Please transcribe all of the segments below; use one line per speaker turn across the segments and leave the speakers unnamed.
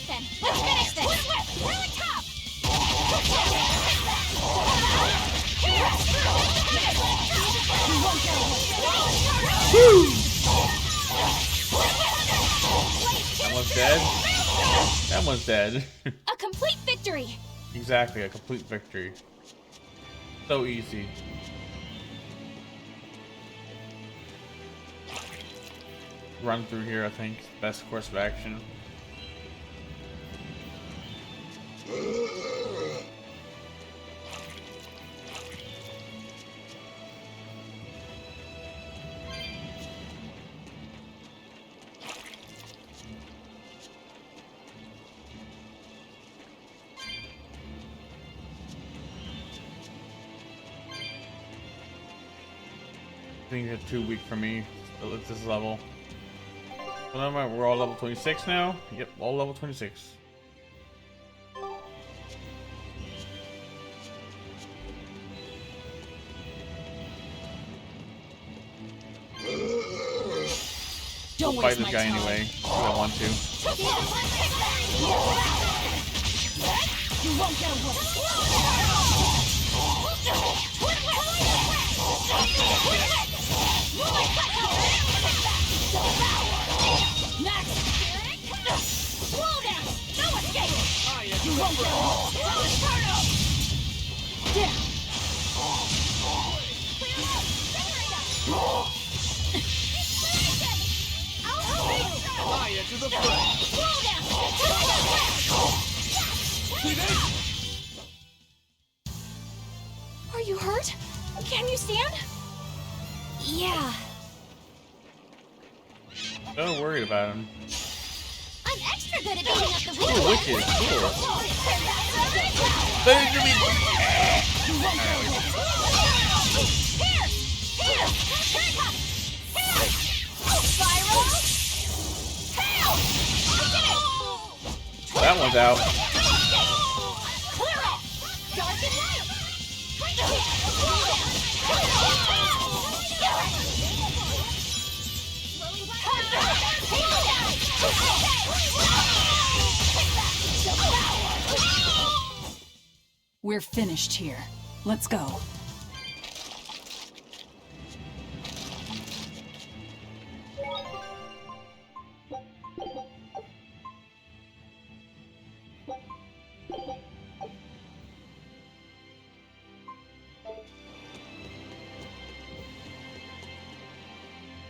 right then. Let's finish this. Really top.
Woo! That one's dead. That one's dead.
A complete victory.
Exactly, a complete victory. So easy. Run through here, I think. Best course of action. I think it's too weak for me at this level. So now we're all level 26 now? Yep, all level 26.
Don't
I'll fight this guy anyway, if I want to.
You won't get away. Next. Slow down. No escape. You won't get away.
Fire to the front.
Are you hurt? Can you stand? Yeah.
So worried about him.
I'm extra good at beating up the
Ooh, wicked. Cool. But it's that one's out.
We're finished here. Let's go.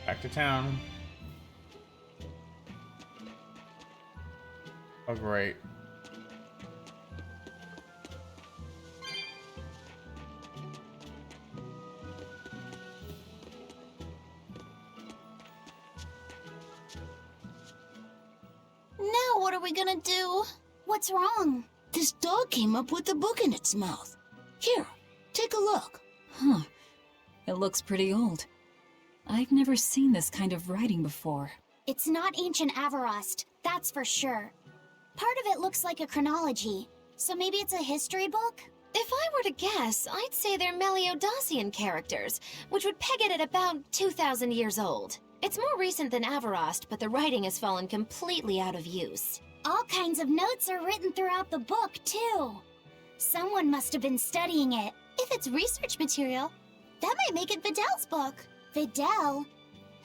Back to town. Oh, great.
Now what are we gonna do? What's wrong?
This dog came up with a book in its mouth. Here, take a look.
Huh. It looks pretty old. I've never seen this kind of writing before.
It's not ancient Avarost, that's for sure. Part of it looks like a chronology, so maybe it's a history book?
If I were to guess, I'd say they're Meliodosian characters, which would peg it at about 2,000 years old. It's more recent than Avarost, but the writing has fallen completely out of use.
All kinds of notes are written throughout the book, too. Someone must have been studying it. If it's research material, that might make it Videl's book. Videl?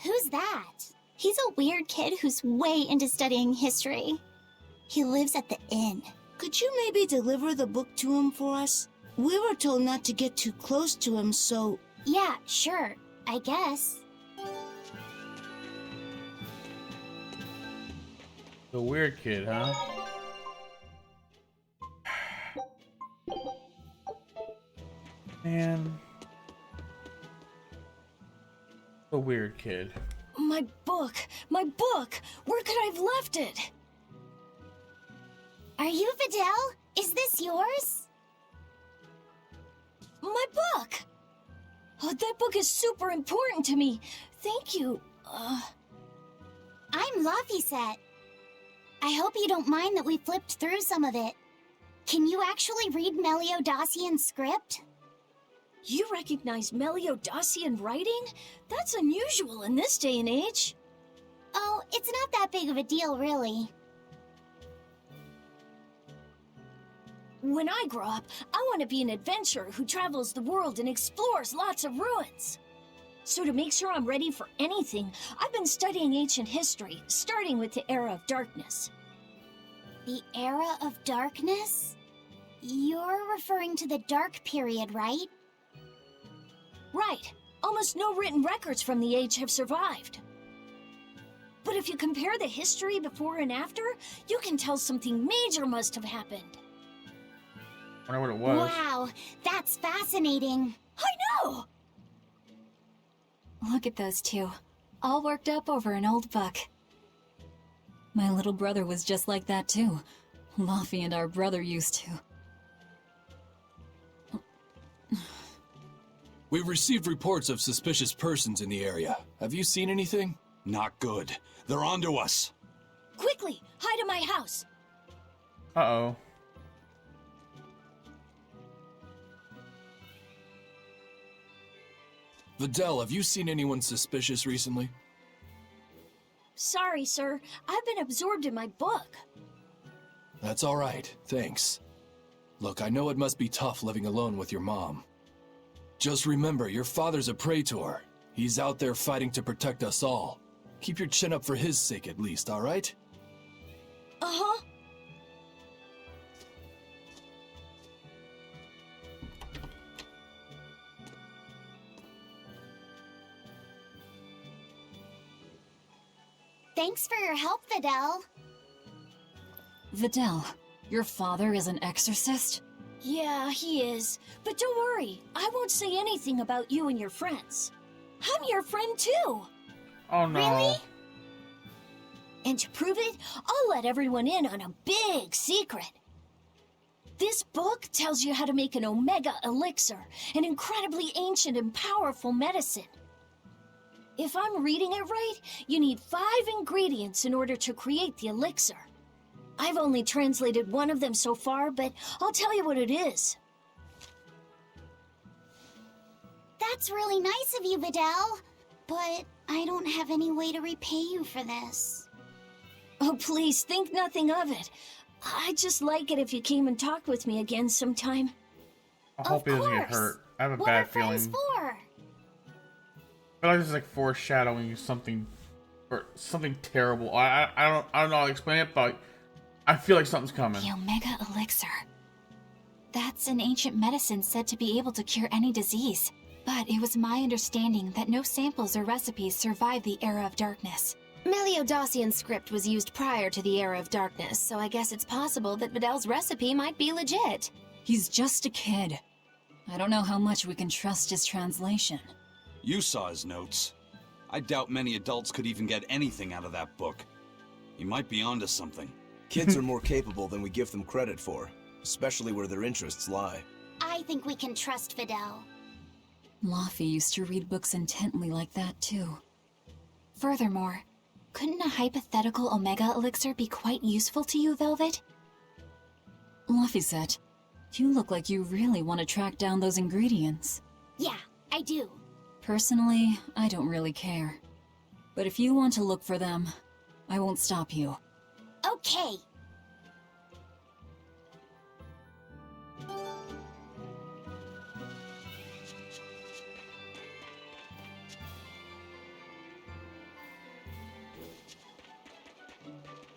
Who's that? He's a weird kid who's way into studying history. He lives at the inn.
Could you maybe deliver the book to him for us? We were told not to get too close to him, so...
Yeah, sure. I guess.
The weird kid, huh? Man. The weird kid.
My book! My book! Where could I have left it?
Are you Videl? Is this yours?
My book! Oh, that book is super important to me. Thank you.
I'm Laphicet. I hope you don't mind that we flipped through some of it. Can you actually read Meliodosian script?
You recognize Meliodosian writing? That's unusual in this day and age.
Oh, it's not that big of a deal, really.
When I grow up, I want to be an adventurer who travels the world and explores lots of ruins. So to make sure I'm ready for anything, I've been studying ancient history, starting with the Era of Darkness.
The Era of Darkness? You're referring to the Dark Period, right?
Right. Almost no written records from the age have survived. But if you compare the history before and after, you can tell something major must have happened.
I wonder what it was.
Wow, that's fascinating.
I know!
Look at those two, all worked up over an old book. My little brother was just like that too. Luffy and our brother used to.
We've received reports of suspicious persons in the area. Have you seen anything?
Not good. They're onto us.
Quickly, hide in my house.
Uh-oh.
Videl, have you seen anyone suspicious recently?
Sorry, sir. I've been absorbed in my book.
That's all right, thanks. Look, I know it must be tough living alone with your mom. Just remember, your father's a praetor. He's out there fighting to protect us all. Keep your chin up for his sake at least, all right?
Uh-huh.
Thanks for your help, Videl.
Videl, your father is an exorcist?
Yeah, he is. But don't worry, I won't say anything about you and your friends. I'm your friend too.
Oh no.
Really?
And to prove it, I'll let everyone in on a big secret. This book tells you how to make an Omega Elixir, an incredibly ancient and powerful medicine. If I'm reading it right, you need 5 ingredients in order to create the elixir. I've only translated one of them so far, but I'll tell you what it is.
That's really nice of you, Videl. But I don't have any way to repay you for this.
Oh, please, think nothing of it. I'd just like it if you came and talked with me again sometime.
I hope he doesn't get
course.
hurt. I have a
What
bad
are friends
feeling.
for?
I feel like this is like foreshadowing something, or something terrible. I don't know how to explain it, but I feel like something's coming.
The Omega Elixir. That's an ancient medicine said to be able to cure any disease. But it was my understanding that no samples or recipes survived the Era of Darkness.
Meliodacian script was used prior to the Era of Darkness, so I guess it's possible that Videl's recipe might be legit.
He's just a kid. I don't know how much we can trust his translation.
You saw his notes. I doubt many adults could even get anything out of that book. He might be onto something.
Kids are more capable than we give them credit for, especially where their interests lie.
I think we can trust Videl.
Luffy used to read books intently like that too.
Furthermore, couldn't a hypothetical Omega Elixir be quite useful to you, Velvet?
Luffy said, you look like you really want to track down those ingredients.
Yeah, I do.
Personally, I don't really care. But if you want to look for them, I won't stop you.
Okay.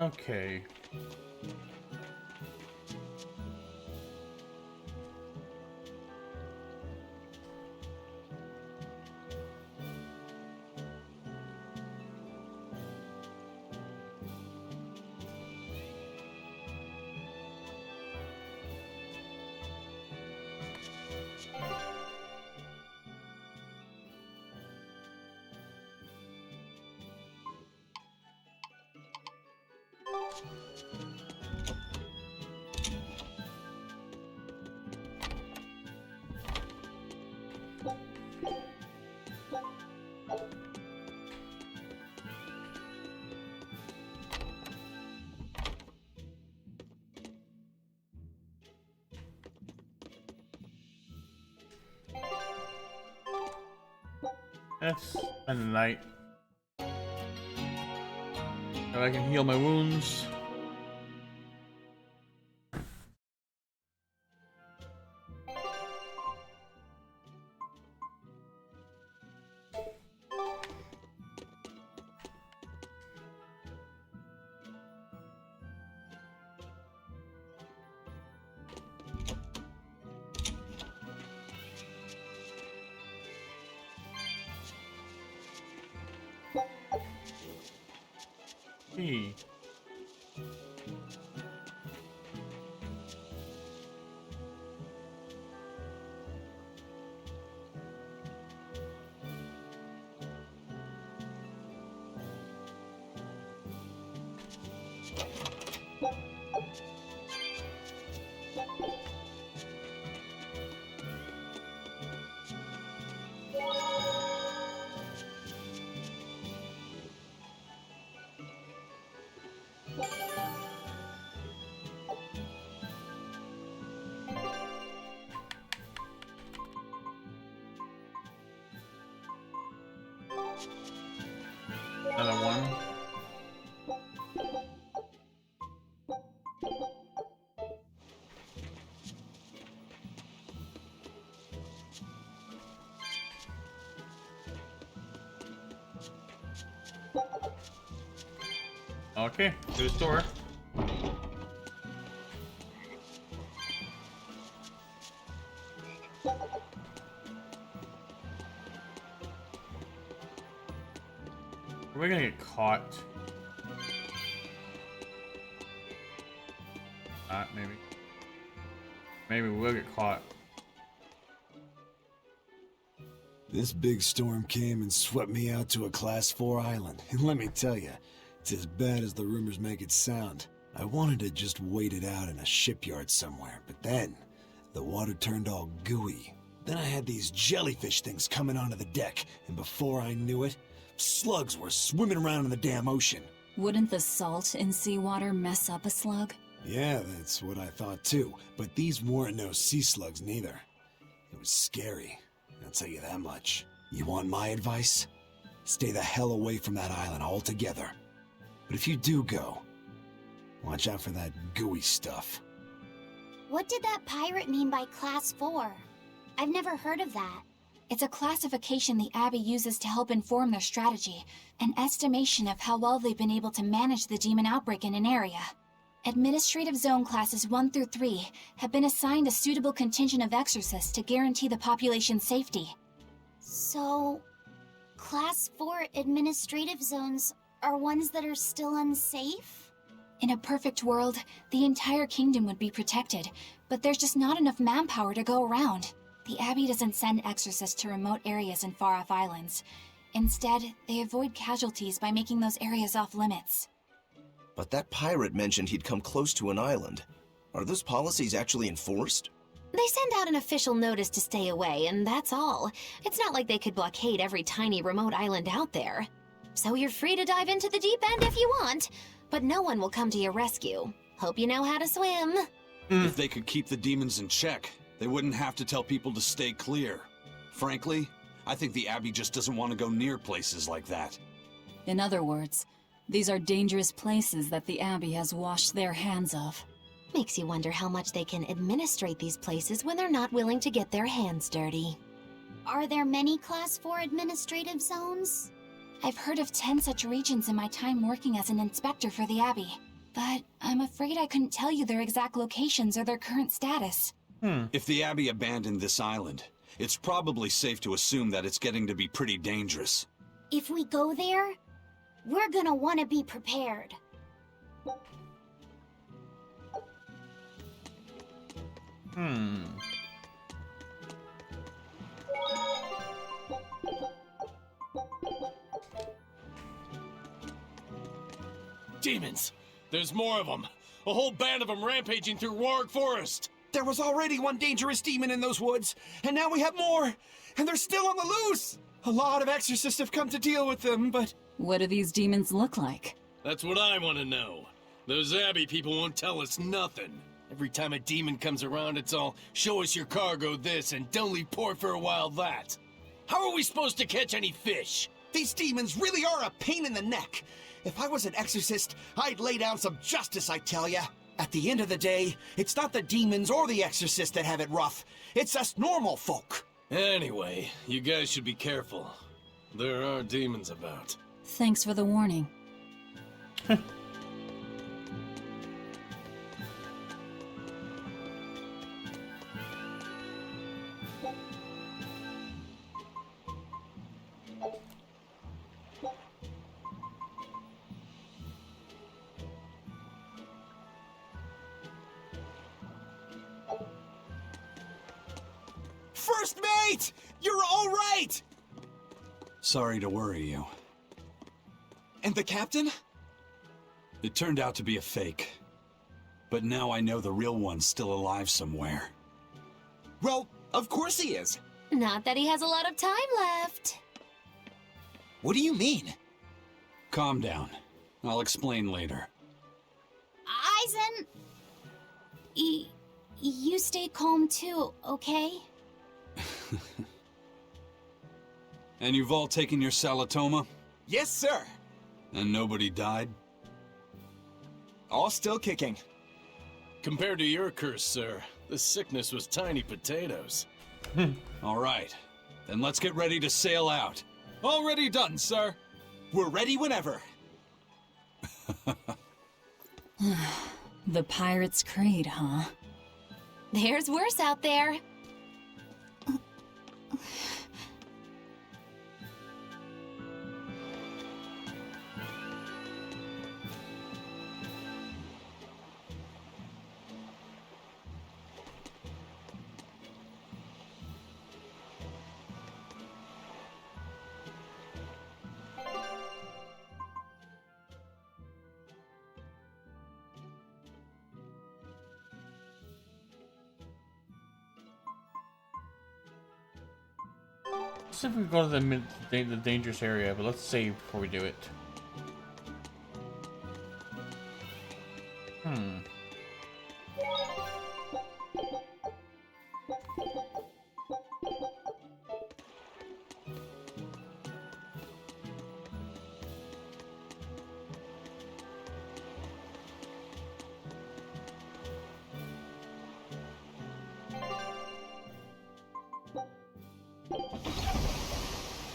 Okay. Let's spend the night. So I can heal my wounds. Hey. Another one. Okay, to the store. We're gonna get caught. Maybe. Maybe we'll get caught.
This big storm came and swept me out to a Class 4 island, and let me tell you, it's as bad as the rumors make it sound. I wanted to just wait it out in a shipyard somewhere, but then the water turned all gooey. Then I had these jellyfish things coming onto the deck, and before I knew it, slugs were swimming around in the damn ocean.
Wouldn't the salt in seawater mess up a slug?
Yeah, that's what I thought too, but these weren't no sea slugs neither. It was scary, I'll tell you that much. You want my advice? Stay the hell away from that island altogether. But if you do go, watch out for that gooey stuff.
What did that pirate mean by Class 4? I've never heard of that.
It's a classification the Abbey uses to help inform their strategy, an estimation of how well they've been able to manage the demon outbreak in an area. Administrative Zone Classes 1 through 3 have been assigned a suitable contingent of exorcists to guarantee the population's safety.
So, Class 4 administrative zones are ones that are still unsafe?
In a perfect world, the entire kingdom would be protected, but there's just not enough manpower to go around. The Abbey doesn't send exorcists to remote areas and far-off islands. Instead, they avoid casualties by making those areas off-limits.
But that pirate mentioned he'd come close to an island. Are those policies actually enforced?
They send out an official notice to stay away, and that's all. It's not like they could blockade every tiny remote island out there. So you're free to dive into the deep end if you want, but no one will come to your rescue. Hope you know how to swim.
If they could keep the demons in check, they wouldn't have to tell people to stay clear. Frankly, I think the Abbey just doesn't want to go near places like that.
In other words, these are dangerous places that the Abbey has washed their hands of.
Makes you wonder how much they can administrate these places when they're not willing to get their hands dirty.
Are there many Class 4 administrative zones?
I've heard of 10 such regions in my time working as an inspector for the Abbey, but I'm afraid I couldn't tell you their exact locations or their current status.
If the Abbey abandoned this island, it's probably safe to assume that it's getting to be pretty dangerous.
If we go there, we're gonna want to be prepared.
Demons! There's more of them! A whole band of them rampaging through Warwick Forest!
There was already one dangerous demon in those woods, and now we have more! And they're still on the loose! A lot of exorcists have come to deal with them, but...
What do these demons look like?
That's what I want to know. Those Abbey people won't tell us nothing. Every time a demon comes around, it's all, show us your cargo this, and don't leave port for a while that. How are we supposed to catch any fish?
These demons really are a pain in the neck. If I was an exorcist, I'd lay down some justice, I tell ya. At the end of the day, it's not the demons or the exorcists that have it rough. It's us normal folk.
Anyway, you guys should be careful. There are demons about.
Thanks for the warning.
First mate! You're all right!
Sorry to worry you.
And the captain?
It turned out to be a fake. But now I know the real one's still alive somewhere.
Well, of course he is.
Not that he has a lot of time left.
What do you mean?
Calm down. I'll explain later.
Aizen... You stay calm too, okay?
And you've all taken your Salatoma?
Yes, sir.
And nobody died?
All still kicking.
Compared to your curse, sir, the sickness was tiny potatoes.
All right. Then let's get ready to sail out.
Already done, sir. We're ready whenever.
The Pirate's Creed, huh?
There's worse out there.
Let's see if we go to the dangerous area, but let's save before we do it.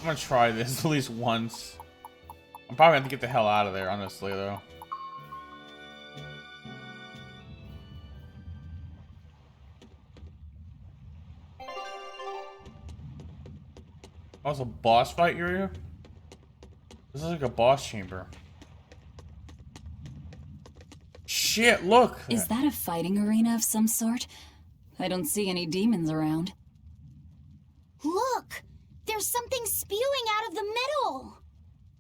I'm gonna try this at least once. I'm probably gonna have to get the hell out of there, honestly, though. Oh, it's a boss fight area? This is like a boss chamber. Shit, look!
Is that a fighting arena of some sort? I don't see any demons around.
Look! There's something spewing out of the middle!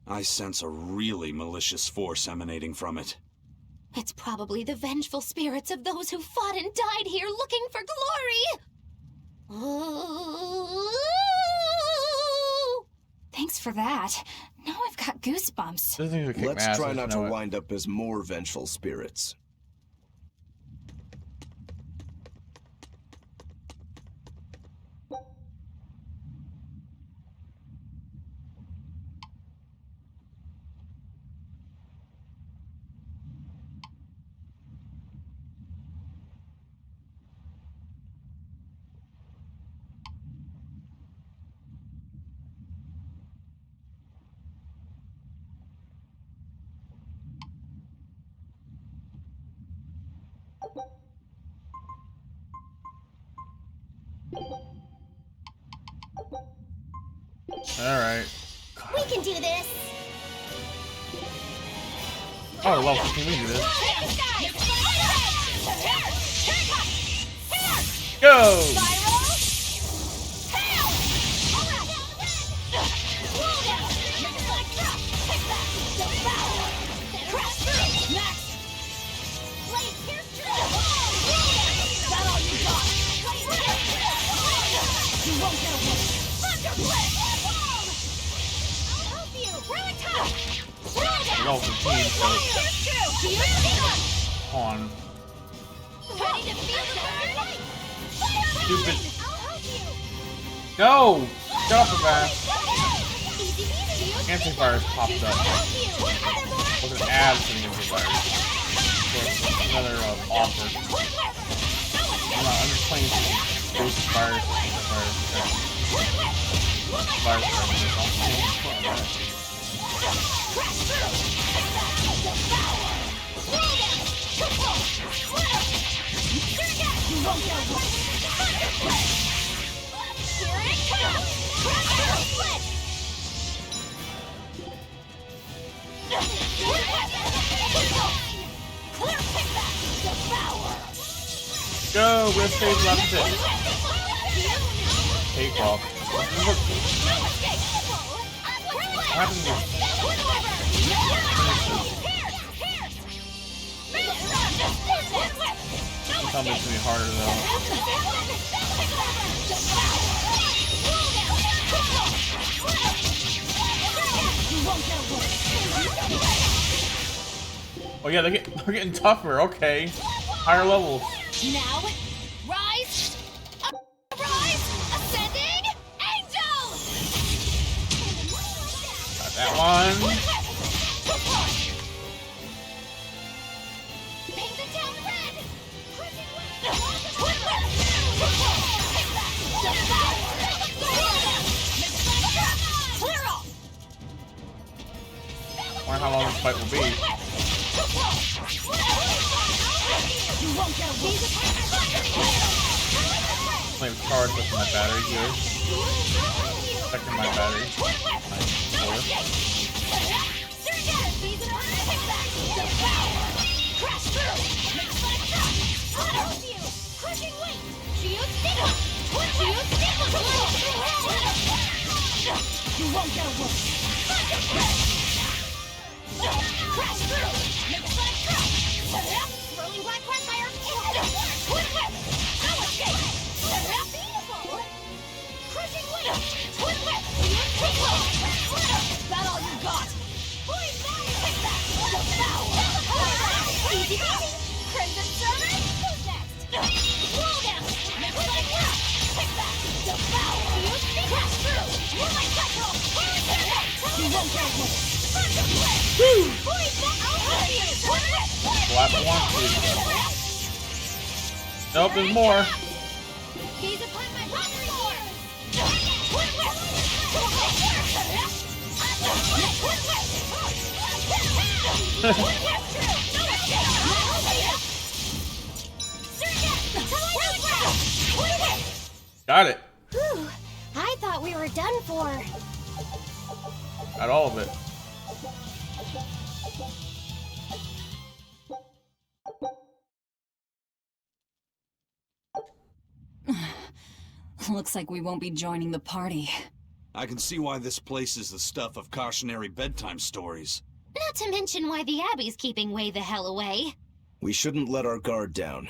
I sense a really malicious force emanating from it.
It's probably the vengeful spirits of those who fought and died here looking for glory!
Thanks for that. Now I've got goosebumps.
Let's try not to wind up as more vengeful spirits.
Alright.
We can do this!
Oh, well, can we do this? Go! All the team, so on. Stupid. No! Get off the back. Antivirus popped up. With an ad for the antivirus. So another offer. I'm just playing Ghost Virus, Antivirus. Go with phase left. cakewalk. What happened to Tell me it's gonna be harder though. Oh yeah, they're getting tougher. Okay, higher levels.
Now, rise, ascending angel.
Got that one.
Paint the town red. Clear off.
I wonder how long this fight will be. I have charge with my battery here. Checking my battery.
You won't get away. Crash through! Make a sonic crash! Swirling black quagmire! Twin whip! No escape! Beautiful! Crushing wing! Twin whip! Is that all you got? Poison! Take that! Easy peasy! Crimson server! Who's next? Roll down! Make a sonic crash! Take that! Devour! Crash through! Moonlight cycle! You won't get away!
Last one. Nope, there's more.
Gaze upon my pottery sword.
Got it.
Whew, I thought we were done for.
Got all of it.
Looks like we won't be joining the party.
I can see why this place is the stuff of cautionary bedtime stories.
Not to mention why the Abbey's keeping way the hell away.
We shouldn't let our guard down.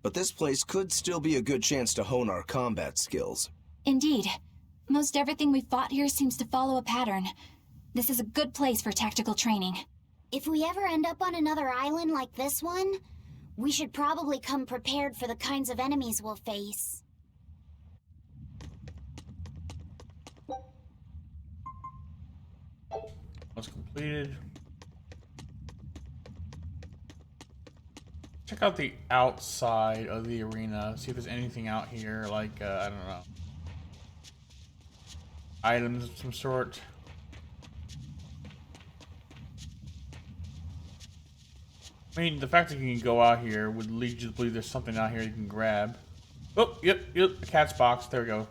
But this place could still be a good chance to hone our combat skills.
Indeed. Most everything we fought here seems to follow a pattern. This is a good place for tactical training.
If we ever end up on another island like this one, we should probably come prepared for the kinds of enemies we'll face.
What's completed? Check out the outside of the arena. See if there's anything out here, like, I don't know. Items of some sort. I mean, the fact that you can go out here would lead you to believe there's something out here you can grab. Oh, yep, the cat's box. There we go.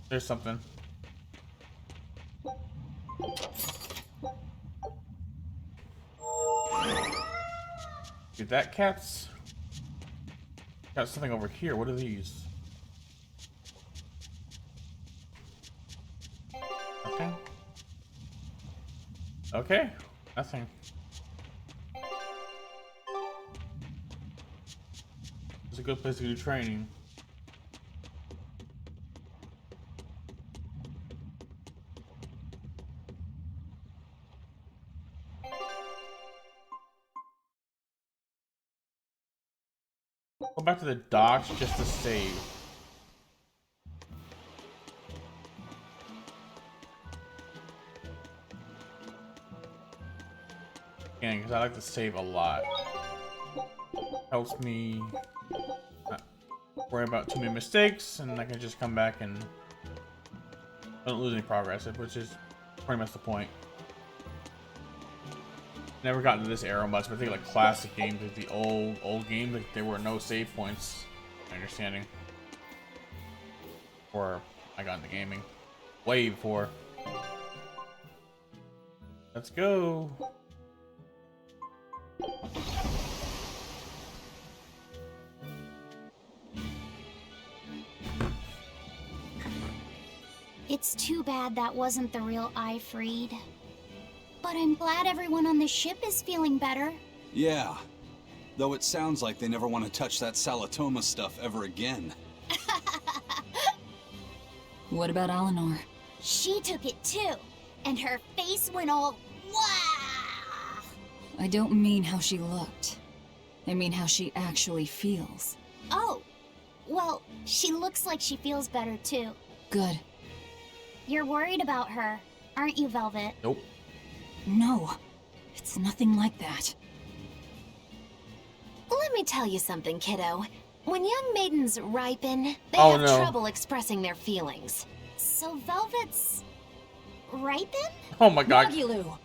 There's something. Get that, cats. Got something over here. What are these? Okay. Okay. Nothing. It's a good place to do training. Go back to the docks just to save. Again, because I like to save a lot. Helps me not worry about too many mistakes, and I can just come back and don't lose any progress, which is pretty much the point. Never got into this era much, but I think like classic games, like the old games, like there were no save points. My understanding. Before I got into gaming, way before. Let's go.
It's too bad that wasn't the real Ifreed. But I'm glad everyone on the ship is feeling better.
Yeah. Though it sounds like they never want to touch that Salatoma stuff ever again.
What about Eleanor?
She took it too, and her face went all wow.
I don't mean how she looked. I mean how she actually feels.
Oh, well, she looks like she feels better too.
Good.
You're worried about her, aren't you, Velvet?
Nope.
No, it's nothing like that.
Let me tell you something, kiddo. When young maidens ripen, they
Oh,
have
no.
trouble expressing their feelings.
So Velvet's ripen?
Oh my god.
Magilu,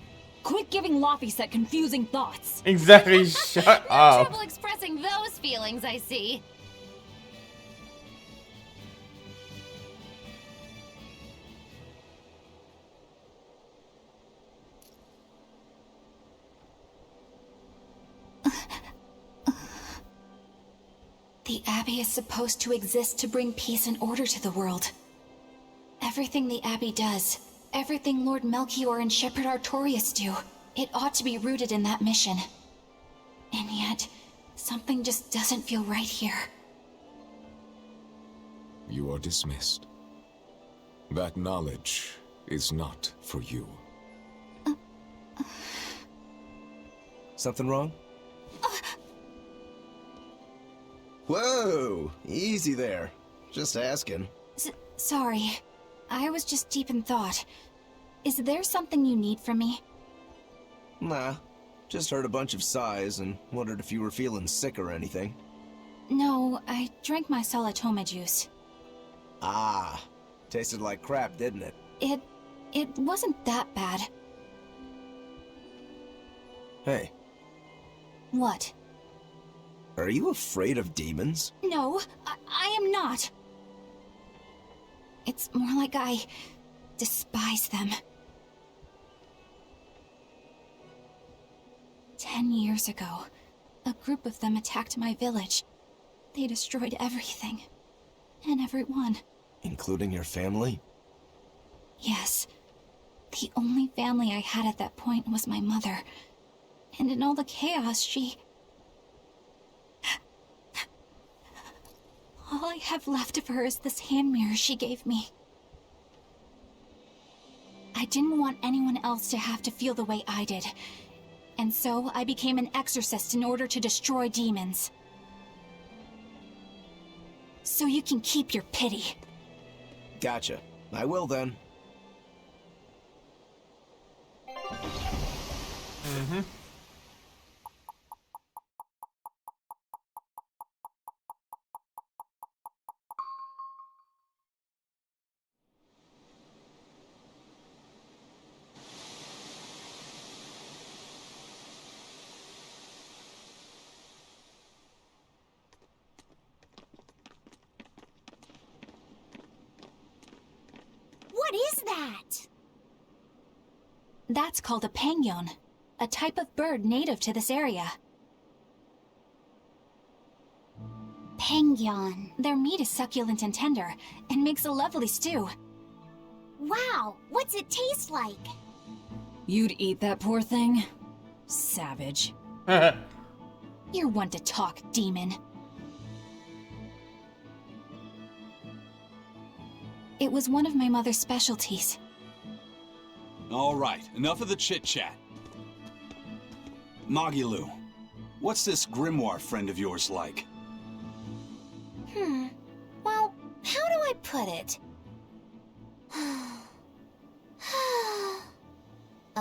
quit giving Laphicet confusing thoughts.
Exactly. Shut
No
up.
trouble expressing those feelings, I see.
The Abbey is supposed to exist to bring peace and order to the world. Everything the Abbey does, everything Lord Melchior and Shepherd Artorias do, it ought to be rooted in that mission. And yet, something just doesn't feel right here.
You are dismissed. That knowledge is not for you.
Something wrong? Whoa! Easy there. Just asking.
Sorry. I was just deep in thought. Is there something you need from me?
Nah. Just heard a bunch of sighs and wondered if you were feeling sick or anything.
No, I drank my Salatoma juice.
Ah. Tasted like crap, didn't it?
It wasn't that bad.
Hey,
What?
are you afraid of demons?
No, I am not. It's more like I despise them. 10 years ago, a group of them attacked my village. They destroyed everything. And everyone.
Including your family?
Yes. The only family I had at that point was my mother. And in all the chaos, she... All I have left of her is this hand mirror she gave me. I didn't want anyone else to have to feel the way I did. And so I became an exorcist in order to destroy demons. So you can keep your pity.
Gotcha. I will then.
Mm-hmm.
What is that?
That's called a penguin, a type of bird native to this area.
Penguin.
Their meat is succulent and tender, and makes a lovely stew.
Wow, what's it taste like?
You'd eat that poor thing? Savage.
You're one to talk, demon. It was one of my mother's specialties.
All right, enough of the chit-chat. Magilu, what's this grimoire friend of yours like?
Well, how do I put it?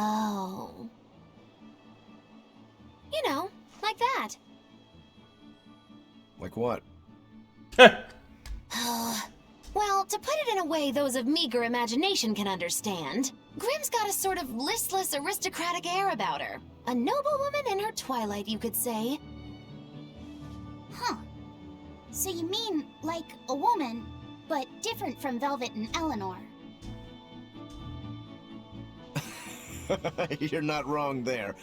Oh. You know, like that.
Like what?
Well, to put it in a way those of meager imagination can understand, Grimm's got a sort of listless, aristocratic air about her. A noble woman in her twilight, you could say.
Huh. So you mean like a woman, but different from Velvet and Eleanor.
You're not wrong there.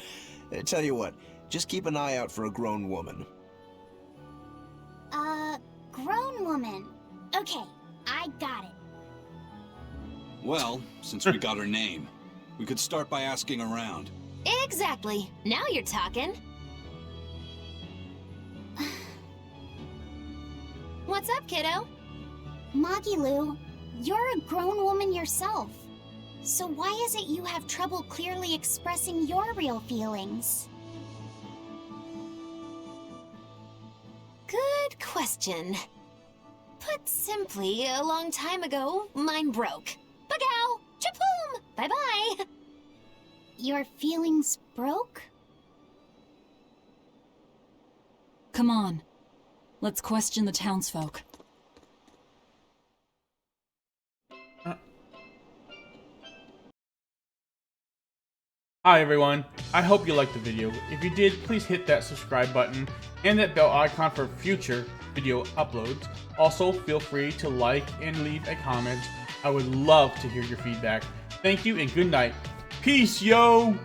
Tell you what, just keep an eye out for a grown woman.
Grown woman. Okay, I got it.
Well, since we got her name, we could start by asking around.
Exactly. Now you're talking. What's up, kiddo?
Magilu, you're a grown woman yourself. So why is it you have trouble clearly expressing your real feelings?
Good question. Put simply, a long time ago, mine broke. Bagow! Chapoom! Bye-bye!
Your feelings broke?
Come on. Let's question the townsfolk.
Hi everyone, I hope you liked the video. If you did, please hit that subscribe button and that bell icon for future video uploads. Also, feel free to like and leave a comment. I would love to hear your feedback. Thank you and good night. Peace, yo!